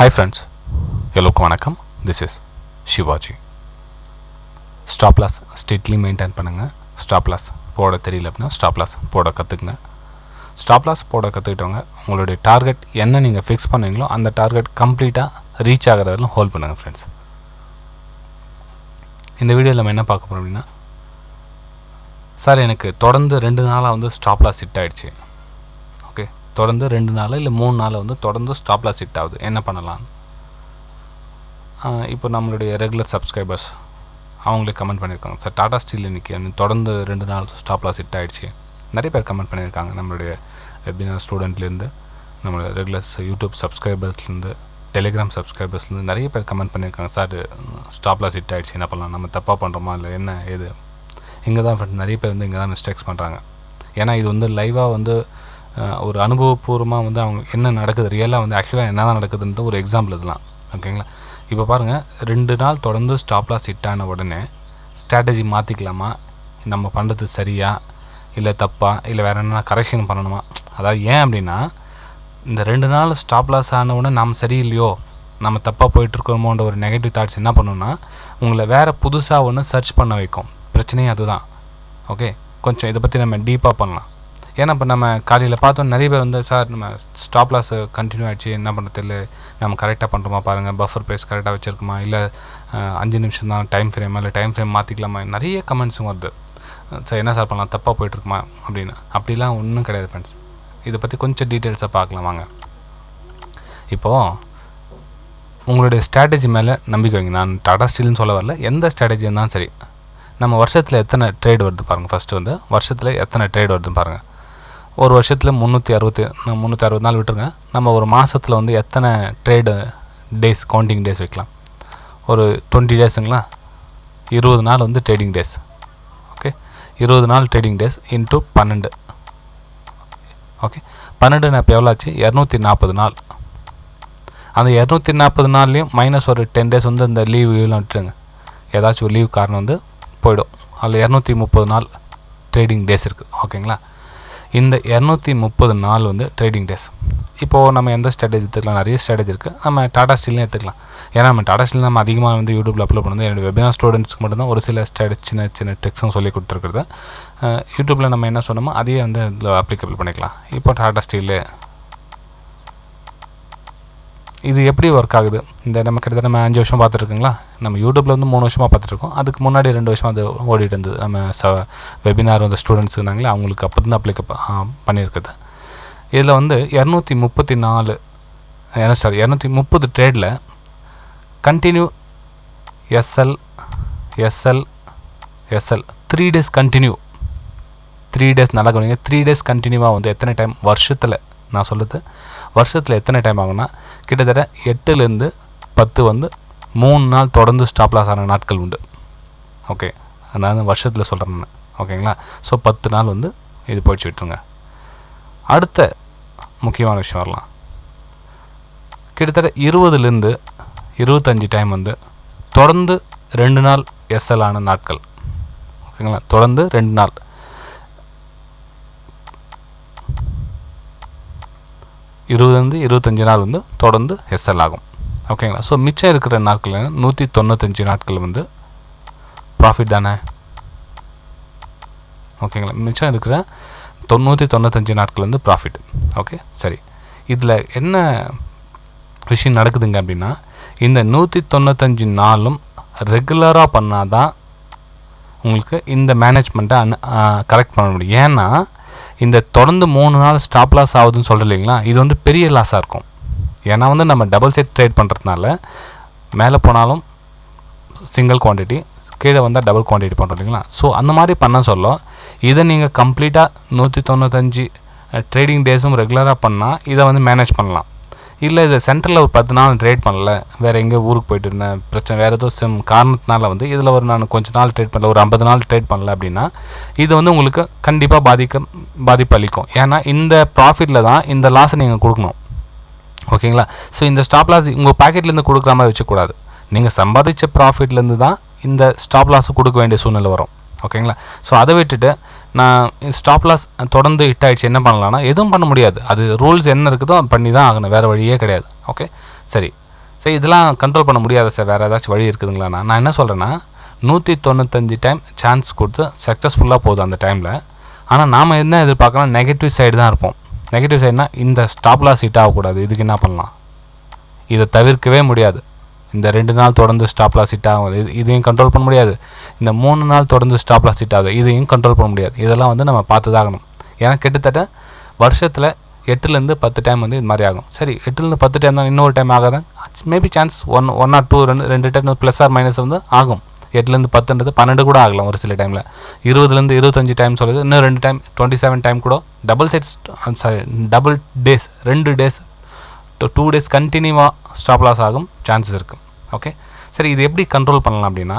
Hi friends, எல்லோருக்கும் வணக்கம். This is Shivaji. Stop loss strictly maintain பண்ணுங்க. Stop loss போட தெரியல அப்படின்னா stop loss போட கற்றுக்குங்க. Stop loss போட கற்றுக்கிட்டவங்க உங்களுடைய டார்கெட் என்ன நீங்கள் ஃபிக்ஸ் பண்ணுவீங்களோ அந்த டார்கெட் கம்ப்ளீட்டாக ரீச் ஆகிற வரைக்கும் ஹோல்ட் பண்ணுங்கள் ஃப்ரெண்ட்ஸ். இந்த வீடியோவில் நம்ம என்ன பார்க்க போகிறோம் அப்படின்னா, சார் எனக்கு தொடர்ந்து 2 நாளாக வந்து ஸ்டாப் லாஸ் ஹிட் ஆகிடுச்சு. ஓகே, தொடர்ந்து 2 நாள் இல்லை 3 நாள் வந்து தொடர்ந்து ஸ்டாப் லாஸ் ஹிட் ஆகுது, என்ன பண்ணலாம்? இப்போ நம்மளுடைய ரெகுலர் சப்ஸ்கிரைபர்ஸ் அவங்களே கமெண்ட் பண்ணியிருக்காங்க, சார் டாடா ஸ்டீல் இன்றைக்கி தொடர்ந்து 2 நாள் ஸ்டாப் லாஸ் ஹிட் ஆகிடுச்சு. நிறைய பேர் கமெண்ட் பண்ணியிருக்காங்க, நம்மளுடைய வெபினார் ஸ்டூடெண்ட்லேருந்து, நம்மளோட ரெகுலர் யூடியூப் சப்ஸ்கிரைபர்ஸ்லேருந்து, டெலிகிராம் சப்ஸ்கிரைபர்ஸ்லேருந்து நிறைய பேர் கமெண்ட் பண்ணியிருக்காங்க, சார் ஸ்டாப் லாஸ் ஹிட் ஆகிடுச்சு, என்ன பண்ணலாம், நம்ம தப்பாக பண்ணுறோமா இல்லை என்ன ஏது? இங்கே தான் ஃப்ரெண்ட் நிறைய பேர் வந்து இங்கே தான் மிஸ்டேக்ஸ் பண்ணுறாங்க. ஏன்னா இது வந்து லைவாக வந்து ஒரு அனுபவபூர்வமாக வந்து அவங்க என்ன நடக்குது, ரியலாக வந்து ஆக்சுவலாக என்ன தான் நடக்குதுன்றது ஒரு எக்ஸாம்பிள் இதெல்லாம். ஓகேங்களா? இப்போ பாருங்கள், 2 நாள் தொடர்ந்து ஸ்டாப் லாஸ் ஹிட் ஆன உடனே ஸ்ட்ராட்டஜி மாற்றிக்கலாமா, நம்ம பண்ணுறது சரியா இல்லை தப்பா, இல்லை வேறு என்ன கரெக்ஷன் பண்ணணுமா? அதாவது ஏன் அப்படின்னா, இந்த 2 நாள் ஸ்டாப் லாஸ் ஆன உடனே நம்ம சரியில்லையோ, நம்ம தப்பாக போயிட்டுருக்கோமோன்ற ஒரு நெகட்டிவ் தாட்ஸ் என்ன பண்ணணும்னா உங்களை வேறு புதுசாக ஒன்று சர்ச் பண்ண வைக்கும். பிரச்சனையே அதுதான். ஓகே, கொஞ்சம் இதை பற்றி நம்ம டீப்பாக பண்ணலாம். ஏன்னா இப்போ நம்ம காலையில் பார்த்தோம் நிறைய பேர் வந்து, சார் நம்ம ஸ்டாப் லாஸ் கண்டினியூ ஆகிடுச்சு, என்ன பண்ணுறது இல்லை, நம்ம கரெக்டாக பண்ணுறோமா பாருங்கள், பஃபர் ப்ரைஸ் கரெக்டாக வச்சுருக்குமா, இல்லை 5 நிமிஷம் தான் டைம் ஃப்ரேமா, இல்லை டைம் ஃப்ரேம் மாற்றிக்கலாமா, நிறைய கமெண்ட்ஸும் வருது. சார் என்ன சார் பண்ணலாம், தப்பாக போயிட்டுருக்குமா அப்படின்னு. அப்படிலாம் ஒன்றும் கிடையாது ஃப்ரெண்ட்ஸ். இதை பற்றி கொஞ்சம் டீட்டெயில்ஸாக பார்க்கலாம் வாங்க. இப்போது உங்களுடைய ஸ்ட்ராட்டஜி மேலே நம்பிக்கை வைங்க. நான் டாடா ஸ்டீல்னு சொல்ல வரல, எந்த ஸ்ட்ராட்டஜி இருந்தாலும் சரி. நம்ம வருஷத்தில் எத்தனை ட்ரேட் வருது பாருங்கள். ஃபஸ்ட்டு வந்து வருஷத்தில் எத்தனை ட்ரேட் வருதுன்னு பாருங்கள். ஒரு வருஷத்தில் 360 நாள் விட்டுருங்க. நம்ம ஒரு மாதத்தில் வந்து எத்தனை ட்ரேடு டேஸ், கவுண்டிங் டேஸ் வைக்கலாம்? ஒரு 20 டேஸுங்களா? 20 நாள் வந்து ட்ரேடிங் டேஸ். ஓகே, 20 நாள் ட்ரேடிங் டேஸ் இன்ட்டு 12. ஓகே, 12 இப்போ எவ்வளோ ஆச்சு? 240 நாள். அந்த 240 நாள்லேயும் மைனஸ் ஒரு 10 டேஸ் வந்து இந்த லீவ்லாம் விட்டுருங்க. ஏதாச்சும் ஒரு லீவ் காரணம் வந்து போயிடும். அதில் 230 நாள் ட்ரேடிங் டேஸ் இருக்குது. ஓகேங்களா? இந்த 230 நாள் வந்து ட்ரேடிங் டேஸ். இப்போது நம்ம எந்த ஸ்ட்ராட்டஜி எடுத்துக்கலாம்? நிறைய ஸ்ட்ராட்டஜி இருக்குது. நம்ம டாடா ஸ்டீல்லையும் எடுத்துக்கலாம். ஏன்னா நம்ம டாடா ஸ்டீல் நம்ம அதிகமாக வந்து யூடியூப்பில் அப்லோட் பண்ணுறது என்னோடய வெபினார் ஸ்டூடெண்ட்ஸ்க்கு மட்டும்தான் ஒரு சில சின்ன சின்ன ட்ரிக்ஸும் சொல்லி கொடுத்துருக்குறது. யூடியூப்பில் நம்ம என்ன சொன்னோமோ அதையே வந்து இதில் அப்ளிகபிள் பண்ணிக்கலாம். இப்போ டாடா ஸ்டீலு இது எப்படி ஒர்க் ஆகுது? இந்த நம்ம கிட்டத்தட்ட நம்ம 5 வருஷம் பார்த்துருக்குங்களா? நம்ம யூடியூப்பில் வந்து 3 வருஷமாக பார்த்துருக்கோம். அதுக்கு முன்னாடி 2 வருஷம் அது ஓடிட்டு இருந்தது. நம்ம வெபினார் வந்து ஸ்டூடெண்ட்ஸ் இருந்தாங்களே, அவங்களுக்கு அப்போ தான் பண்ணியிருக்குது. இதில் வந்து 234 230 ட்ரேடில் continue SL 3 days continue. 3 days நல்லா கவனிங்க. 3 டேஸ் கண்டினியூவாக வந்து எத்தனை டைம் வருஷத்தில், நான் சொல்லுறது வருஷத்தில் எத்தனை டைம் ஆகும்னா, கிட்டத்தட்ட 8லேருந்து 10 வந்து 3 நாள் தொடர்ந்து ஸ்டாப் லாஸ் ஆன நாட்கள் உண்டு. ஓகே, அதாவது வருஷத்தில் சொல்கிறேன் நான். ஓகேங்களா? ஸோ 10 நாள் வந்து இது போயிடுச்சு விட்டுருங்க. அடுத்த முக்கியமான விஷயம் வரலாம். கிட்டத்தட்ட 20லேருந்து 25 டைம் வந்து தொடர்ந்து 2 நாள் எஸ்எல் ஆன நாட்கள். ஓகேங்களா? தொடர்ந்து 2 நாள் 20லேருந்து 25 நாள் வந்து தொடர்ந்து எஸ்எல் ஆகும். ஓகேங்களா? ஸோ மிச்சம் இருக்கிற நாட்கள் 195 நாட்கள் வந்து ப்ராஃபிட் தானே. ஓகேங்களா? மிச்சம் இருக்கிற 995 நாட்கள் வந்து ப்ராஃபிட். ஓகே, சரி. இதில் என்ன விஷயம் நடக்குதுங்க அப்படின்னா, இந்த 195 நாளும் ரெகுலராக பண்ணால் தான் உங்களுக்கு இந்த மேனேஜ்மெண்ட்டை கரெக்ட் பண்ண முடியும். ஏன்னா இந்த தொடர்ந்து 3 நாள் ஸ்டாப் லாஸ் ஆகுதுன்னு சொல்கிறேன் இல்லைங்களா, இது வந்து பெரிய லாஸாக இருக்கும். ஏன்னா வந்து நம்ம டபுள் சைட் ட்ரேட் பண்ணுறதுனால மேலே போனாலும் சிங்கிள் குவான்டிட்டி, கீழே வந்தால் டபுள் குவான்டிட்டி பண்ணுறோம் இல்லைங்களா. ஸோ அந்த மாதிரி பண்ண சொல்ல இதை நீங்கள் கம்ப்ளீட்டாக 195 ட்ரேடிங் டேஸும் ரெகுலராக பண்ணால் இதை வந்து மேனேஜ் பண்ணலாம். இல்லை இதை சென்டரில் ஒரு 10 நாள் ட்ரேட் பண்ணல, வேறு எங்கேயோ ஊருக்கு போயிட்டு இருந்தேன், பிரச்சனை வேறு ஏதோ காரணத்தினால வந்து இதில் ஒரு நான் கொஞ்சம் நாள் ட்ரேட் பண்ணல, ஒரு 50 நாள் ட்ரேட் பண்ணல அப்படின்னா இது வந்து உங்களுக்கு கண்டிப்பாக பாதிப்பு அளிக்கும். ஏன்னா இந்த ப்ராஃபிட்டில் தான் இந்த லாஸை நீங்கள் கொடுக்கணும். ஓகேங்களா? ஸோ இந்த ஸ்டாப் லாஸ் உங்கள் பாக்கெட்லேருந்து கொடுக்குற மாதிரி வச்சுக்கூடாது. நீங்கள் சம்பாதிச்ச ப்ராஃபிட்லேருந்து தான் இந்த ஸ்டாப் லாஸை கொடுக்க வேண்டிய சூழ்நிலை வரும். ஓகேங்களா? ஸோ அதை விட்டுட்டு நான் ஸ்டாப் லாஸ் தொடர்ந்து ஹிட் ஆகிடுச்சு என்ன பண்ணலான்னா, எதுவும் பண்ண முடியாது. அது ரூல்ஸ் என்ன இருக்குதோ பண்ணி தான் ஆகணும், வேறு வழியே கிடையாது. ஓகே, சரி. சரி இதெல்லாம் கண்ட்ரோல் பண்ண முடியாது சார், வேறு ஏதாச்சும் வழி இருக்குதுங்களாண்ணா? நான் என்ன சொல்கிறேன்னா 195 டைம் சான்ஸ் கொடுத்து சக்ஸஸ்ஃபுல்லாக போகுது அந்த டைமில். ஆனால் நாம் என்ன எதிர்பார்க்கலாம், நெகட்டிவ் சைடு தான் இருப்போம். நெகட்டிவ் சைடுனா இந்த ஸ்டாப் லாஸ் ஹிட் ஆகக்கூடாது. இதுக்கு என்ன பண்ணலாம், இதை தவிர்க்கவே முடியாது. இந்த 2 நாள் தொடர்ந்து ஸ்டாப் லாஸ் ஹிட் ஆகும், இதையும் கண்ட்ரோல் பண்ண முடியாது. இந்த 3 நாள் தொடர்ந்து ஸ்டாப் லாஸ் ஹிட் ஆகுது, இதையும் கண்ட்ரோல் பண்ண முடியாது. இதெல்லாம் வந்து நம்ம பார்த்து தான் ஆகணும். ஏன்னா கிட்டத்தட்ட வருஷத்தில் 8லேருந்து 10 டைம் வந்து இது மாதிரி ஆகும். சரி 8லேருந்து 10 டைம் தான், இன்னொரு டைம் ஆகாதான், மேபி சான்ஸ் 1 or 2 ரெண்டு டைம் ப்ளஸ் ஆர் மைனஸ் வந்து ஆகும். 8லேருந்து 10ன்றது 12 கூட ஆகலாம் ஒரு சில டைமில். 20லேருந்து 25 டைம் சொல்லுது, இன்னும் 2 டைம் 27 டைம் கூட டபுள் டேஸ் 2 டேஸ் 2 டேஸ் கண்டினியூவாக ஸ்டாப் லாஸ் ஆகும் சான்சஸ் இருக்குது. ஓகே, சரி இது எப்படி கண்ட்ரோல் பண்ணலாம் அப்படின்னா,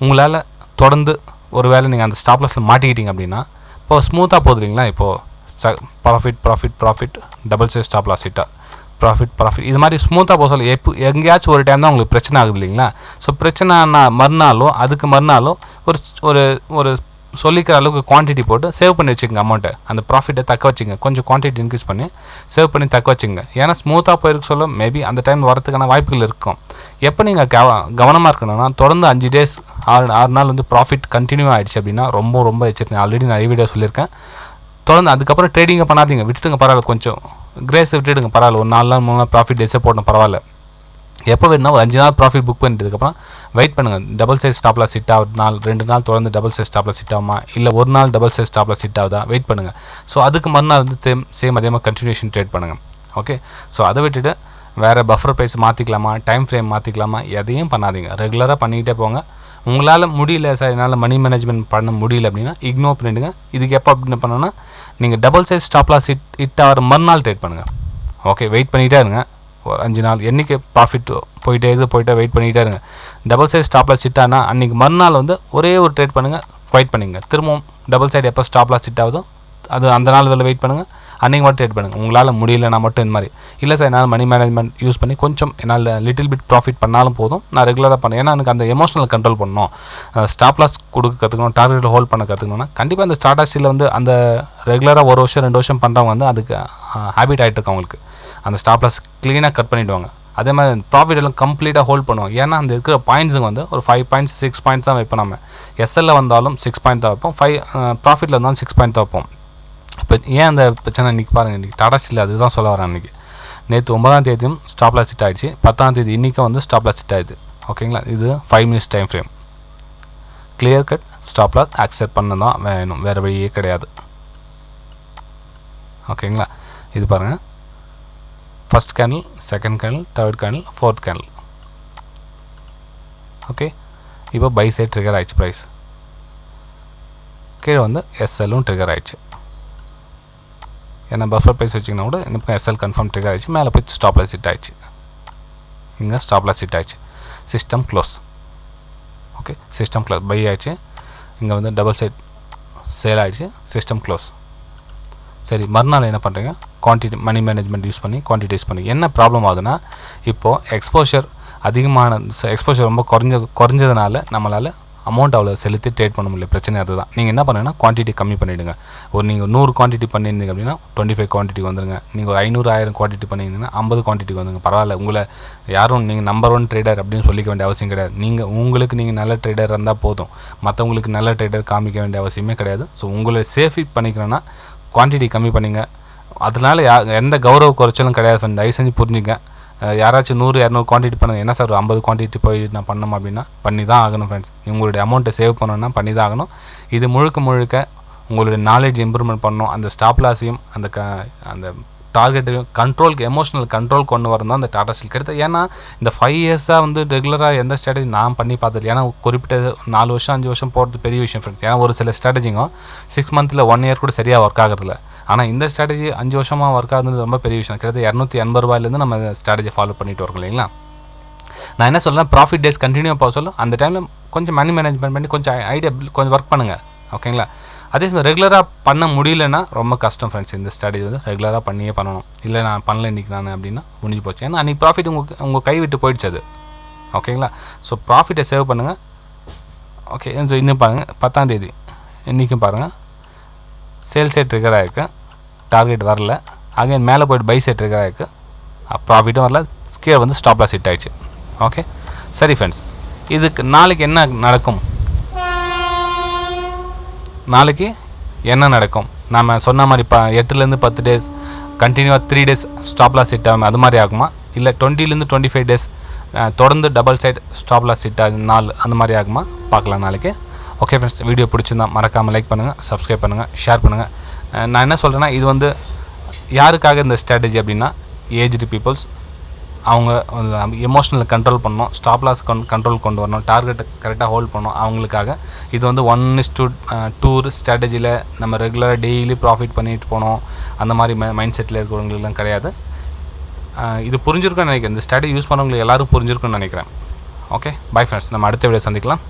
உங்களால் தொடர்ந்து ஒரு வேளை நீங்கள் அந்த ஸ்டாப் லாஸில் மாட்டிக்கிட்டீங்க அப்படின்னா, இப்போது ஸ்மூத்தாக போகுதுங்களா, இப்போது profit double size stop loss ஹிட்டா, ப்ராஃபிட் இது மாதிரி ஸ்மூத்தாக போக சொல்ல, எங்கேயாச்சும் ஒரு டைம் தான் உங்களுக்கு பிரச்சனை ஆகுது இல்லைங்களா? ஸோ பிரச்சனை மறுநாளோ அதுக்கு மறுநாளோ ஒரு ஒரு சொல்லிக்கிற அளவுக்கு குவான்டிட்டி போட்டு சேவ் பண்ணி வச்சுக்கோங்க அமௌண்ட்டை. அந்த ப்ராஃபிட்டை தக்க வச்சுங்க, கொஞ்சம் குவான்டிட்டி இன்க்ரீஸ் பண்ணி சேவ் பண்ணி தக்க வச்சுங்க. ஏன்னா ஸ்மூத்தாக போயிருக்கு சொல்ல மேபி அந்த டைம் வரதுக்கான வாய்ப்புகள் இருக்கும். எப்போ நீங்கள் கவனமாக இருக்கணும்னா, தொடர்ந்து 5 டேஸ் 6 நாள் வந்து ப்ராஃபிட் கண்டினியூ ஆகிடுச்சு அப்படின்னா ரொம்ப எச்சரிக்கை. ஆல்ரெடி நிறைய வீடியோ சொல்லியிருக்கேன். தொடர்ந்து அதுக்கப்புறம் ட்ரேடிங்கை பண்ணாதீங்க, விட்டுடுங்க, பரவாயில்ல, கொஞ்சம் கிரேஸ் விட்டுடுங்க, பரவாயில்ல, ஒரு 4 நாள் 3 நாள் ப்ராஃபிட் டேஸே போடணும், பரவாயில்ல. எப்போ வேணும்னா ஒரு 5 நாள் ப்ராஃபிட் புக் பண்ணிட்டதுக்கப்புறம் வெயிட் பண்ணுங்கள். Double size stop loss hit ஆகுது, 2 நாள் தொடர்ந்து double size stop loss hit ஆகுமா, இல்லை ஒரு நாள் double size stop loss hit ஆகுதா, வெயிட் பண்ணுங்கள். ஸோ அதுக்கு மறுநாள் வந்து சேம் அதே மாதிரி கண்டினியூஷன் ட்ரேட் பண்ணுங்கள். ஓகே, ஸோ அதை விட்டுட்டு வேறு பஃபர் ப்ரைஸ் மாற்றிக்கலாமா, டைம் ஃப்ரேம் மாற்றிக்கலாமா, எதையும் பண்ணாதீங்க. ரெகுலராக பண்ணிக்கிட்டே போங்க. உங்களால் முடியல சார், என்னால் மணி மேனேஜ்மெண்ட் பண்ண முடியல அப்படின்னா இக்னோர் பண்ணிவிடுங்க. இதுக்கு எப்போ அப்படின்னு பண்ணோன்னா, நீங்கள் double size stop loss hit ஆகிற மறுநாள் ட்ரேட் பண்ணுங்கள். ஓகே, வெயிட் பண்ணிகிட்டே இருங்க. ஒரு 5 நாள் என்றைக்கு ப்ராஃபிட் போயிட்டே வெயிட் பண்ணிகிட்டே இருங்க. Double size stop loss hit ஆனால் அன்றைக்கி மறுநாள் வந்து ஒரே ஒரு ட்ரேட் பண்ணுங்கள், ஃபைட் பண்ணிங்க. திரும்பவும் டபுள் சைடு எப்போ ஸ்டாப் லாஸ் ஹிட் ஆகுதோ அது அந்த நாள் வேலை வெயிட் பண்ணுங்கள், அன்றைக்கி மட்டும் ட்ரேட் பண்ணுங்கள். உங்களால் முடியலன்னா மட்டும் இந்த மாதிரி இல்லை சார், என்னால் மணி மேனேஜ்மெண்ட் யூஸ் பண்ணி கொஞ்சம் என்னால் லிட்டில் பிட் ப்ராஃபிட் பண்ணாலும் போதும், நான் ரெகுலராக பண்ணேன். ஏன்னா எனக்கு அந்த எமோஷனல் கண்ட்ரோல் பண்ணணும், ஸ்டாப் லாஸ் கொடுக்க கற்றுக்கணும், டார்கெட் ஹோல்ட் பண்ண கற்றுக்கணும்னா கண்டிப்பாக அந்த ஸ்டார்டர்ஸில் வந்து அந்த ரெகுலராக 1 வருஷம் 2 வருஷம் பண்ணுறவங்க வந்து அதுக்கு ஹேபிட் ஆகிட்டு இருக்கு. அவங்களுக்கு அந்த ஸ்டாப் லாஸ் க்ளீனாக கட் பண்ணிவிடுவாங்க. அதே மாதிரி ப்ராஃபிட் எல்லாம் கம்ப்ளீட்டாக ஹோல்ட் பண்ணுவோம். ஏன்னா அந்த இருக்கிற பாயிண்ட்ஸுங்க வந்து ஒரு 5 பாயிண்ட்ஸ் 6 பாயிண்ட்ஸ் தான் வைப்போம். நம்ம எஸ்எல்ல வந்தாலும் 6 பாயிண்ட் தான் வைப்போம், ப்ராஃபிட்டில் வந்தாலும் 6 பாயிண்ட் தான் வைப்போம். இப்போ ஏன் அந்த பிரச்சனை இன்றைக்கி பாருங்கள், இன்றைக்கி டாடா ஸ்டீல் அதுதான் சொல்ல வரேன். அன்றைக்கி நேற்று 9ஆம் தேதியும் ஸ்டாப் லாஸ் ஹிட் ஆகிடுச்சு, 10ஆம் தேதி இன்றைக்கும் வந்து ஸ்டாப் லாஸ் ஹிட் ஆகிடுது. ஓகேங்களா, இது 5 minutes time frame. Clear cut stop loss accept பண்ண தான் வேணும், வேறு வழியே கிடையாது. ஓகேங்களா, இது பாருங்கள், first candle, second candle, third candle, fourth candle. Okay, இப்போ பை சைட் ட்ரிகர் ஆகிடுச்சு, ப்ரைஸ் கீழே வந்து எஸ்எல்லும் ட்ரிகர் ஆகிடுச்சு. ஏன்னா பஃபர் ப்ரைஸ் வச்சிங்கன்னா கூட இப்போ எஸ்எல் கன்ஃபார்ம் ட்ரிகர் ஆகிடுச்சு, மேலே போய் ஸ்டாப் லாஸ் ஹிட் ஆகிடுச்சு, இங்கே ஸ்டாப் லாஸ் ஹிட் ஆகிடுச்சு, system close. Okay, system close, buy ஆகிடுச்சு, இங்கே வந்து டபுள் சைட் சேல் ஆகிடுச்சு, சிஸ்டம் க்ளோஸ். சரி, மறுநாள் என்ன பண்ணுறீங்க, குவான்டிட்டி மணி மேனேஜ்மெண்ட் யூஸ் பண்ணி குவான்டிட்டிஸ் பண்ணி. என்ன ப்ராப்ளம் ஆகுதுன்னா, இப்போது எக்ஸ்போஷர் அதிகமான எக்ஸ்போஷர் ரொம்ப குறைஞ்சதுனால நம்மளால் அமௌண்ட் அவ்வளோ செலுத்தி ட்ரேட் பண்ண முடியல. பிரச்சனை அதுதான். நீங்கள் என்ன பண்ணுங்கன்னா குவான்டிட்டி கம்மி பண்ணிவிடுங்க. நீங்கள் 100 குவான்டிட்டி பண்ணியிருந்தீங்க அப்படின்னா 25 குவான்டிட்டி வந்துடுங்க. நீங்கள் ஒரு 500 1000 குவான்டிட்டி பண்ணியிருந்தீங்கன்னா 50 குவான்டிட்டி வந்துங்க. பரவாயில்ல, உங்களை யாரும் நீங்கள் நம்பர் 1 ட்ரேடர் அப்படின்னு சொல்லிக்க வேண்டிய அவசியம் கிடையாது. உங்களுக்கு நல்ல ட்ரேடர் இருந்தால் போதும், மற்றவங்களுக்கு நல்ல ட்ரேடர் காமிக்க வேண்டிய அவசியமே கிடையாது. ஸோ உங்களை சேஃப் பண்ணிக்கணும்னா குவான்டிட்டி கம்மி பண்ணிங்க. அதனால் எந்த கௌரவ குறைச்சலும் கிடையாது. தயவு செஞ்சு புரிஞ்சுங்க. யாராச்சும் 100 200 குவான்டிட்டி பண்ணுங்கள், என்ன சார் 50 குவான்டிட்டி போய் நான் பண்ணணும் அப்படின்னா பண்ணி தான் ஆகணும் ஃப்ரெண்ட்ஸ். உங்களுடைய அமௌண்ட்டை சேவ் பண்ணணும்னா பண்ணி தான் ஆகணும். இது முழுக்க உங்களுடைய நாலேஜ் இம்ப்ரூவ்மெண்ட் பண்ணணும். அந்த ஸ்டாப் லாஸையும் அந்த டார்கெட்டையும் கண்ட்ரோலுக்கு எமோஷனல் கண்ட்ரோல் கொண்டு வரணும் தான் அந்த டாடா ஸ்டீல் கிடைத்தது. ஏன்னா இந்த 5 இயர்ஸாக வந்து ரெகுலராக எந்த ஸ்ட்ராட்டஜி நான் பண்ணி பார்த்தது. ஏன்னா குறிப்பிட்ட 4 வருஷம் 5 வருஷம் போகிறது பெரிய விஷயம் ஃப்ரெண்ட்ஸ். ஏன்னா ஒரு சில ஸ்ட்ராட்டஜிங்க 6 மந்த்தில் 1 இயர் கூட சரியாக ஒர்க் ஆகிறதில்ல. ஆனால் இந்த ஸ்ட்ராட்டஜி 5 வருஷமாக ஒர்க் ஆகுது ரொம்ப பெரிய விஷயம். கிட்டத்தட்ட 280 ரூபாயிலேருந்து நம்ம ஸ்ட்ராட்டஜி ஃபாலோ பண்ணிட்டு வரோம் இல்லைங்களா. நான் என்ன சொல்கிறேன், ப்ராஃபிட் டேஸ் கண்டினியூ போக சொல்லும். அந்த டைமில் கொஞ்சம் மணி மேனேஜ்மெண்ட் பண்ணி கொஞ்சம் ஐடியா கொஞ்சம் ஒர்க் பண்ணுங்கள். ஓகேங்களா. அதே சமயம் ரெகுலராக பண்ண முடியலன்னா ரொம்ப கஷ்டம் ஃப்ரெண்ட்ஸ். இந்த ஸ்ட்ராட்டஜி வந்து ரெகுலராக பண்ணியே பண்ணணும். இல்லை நான் பண்ணல இன்றைக்கி நான் அப்படின்னா முடிஞ்சு போச்சு. ஏன்னா அன்றைக்கி ப்ராஃபிட் உங்கள் கை விட்டு போயிடுச்சு அது. ஓகேங்களா. ஸோ ப்ராஃபிட்டை சேவ் பண்ணுங்கள். ஓகே, இன்னும் பாருங்கள் 10ஆம் தேதி இன்றைக்கும் பாருங்கள் சேல் சைட் ட்ரிகர் ஆகிருக்கு, டார்கெட் வரல. அகைன் மேலே போய்ட்டு பை சைட் ட்ரிகர் ஆகிருக்கு, ப்ராஃபிட்டும் வரல, கீழே வந்து ஸ்டாப் லாஸ் ஹிட் ஆகிடுச்சு. ஓகே, சரி ஃப்ரெண்ட்ஸ், இதுக்கு நாளைக்கு என்ன நடக்கும், நாளைக்கு என்ன நடக்கும், நம்ம சொன்ன மாதிரி 8லேருந்து 10 டேஸ் கண்டினியூவாக 3 டேஸ் ஸ்டாப் லாஸ் ஹிட் ஆகும், அது மாதிரி ஆகுமா, இல்லை 20லேருந்து 25 டேஸ் தொடர்ந்து double side stop loss hit ஆகும் நாள், அந்த மாதிரி ஆகுமா பார்க்கலாம் நாளைக்கு. ஓகே ஃப்ரெண்ட்ஸ், வீடியோ பிடிச்சிருந்தால் மறக்காமல் லைக் பண்ணுங்கள், சப்ஸ்கிரைப் பண்ணுங்கள், ஷேர் பண்ணுங்கள். நான் என்ன சொல்கிறேன்னா, இது வந்து யாருக்காக இந்த ஸ்ட்ராட்டஜி அப்படின்னா, ஏஜ்டு பீப்புள்ஸ், அவங்க எமோஷனல் கண்ட்ரோல் பண்ணணும், ஸ்டாப் லாஸ் கண்ட்ரோல் கொண்டு வரணும், டார்கெட்டை கரெக்டாக ஹோல்ட் பண்ணணும், அவங்களுக்காக. இது வந்து 1:2 ஸ்ட்ராட்டஜியில் நம்ம ரெகுலராக டெய்லி ப்ராஃபிட் பண்ணிட்டு போனோம் அந்த மாதிரி மைண்ட் செட்டில் இருக்கிறவங்களுக்குலாம் கிடையாது. இது புரிஞ்சிருக்குன்னு நினைக்கிறேன், இந்த ஸ்ட்ராட்டஜி யூஸ் பண்ணவங்களுக்கு எல்லோரும் புரிஞ்சிருக்குன்னு நினைக்கிறேன். ஓகே, பை ஃப்ரெண்ட்ஸ், நம்ம அடுத்த வீடியோ சந்திக்கலாம்.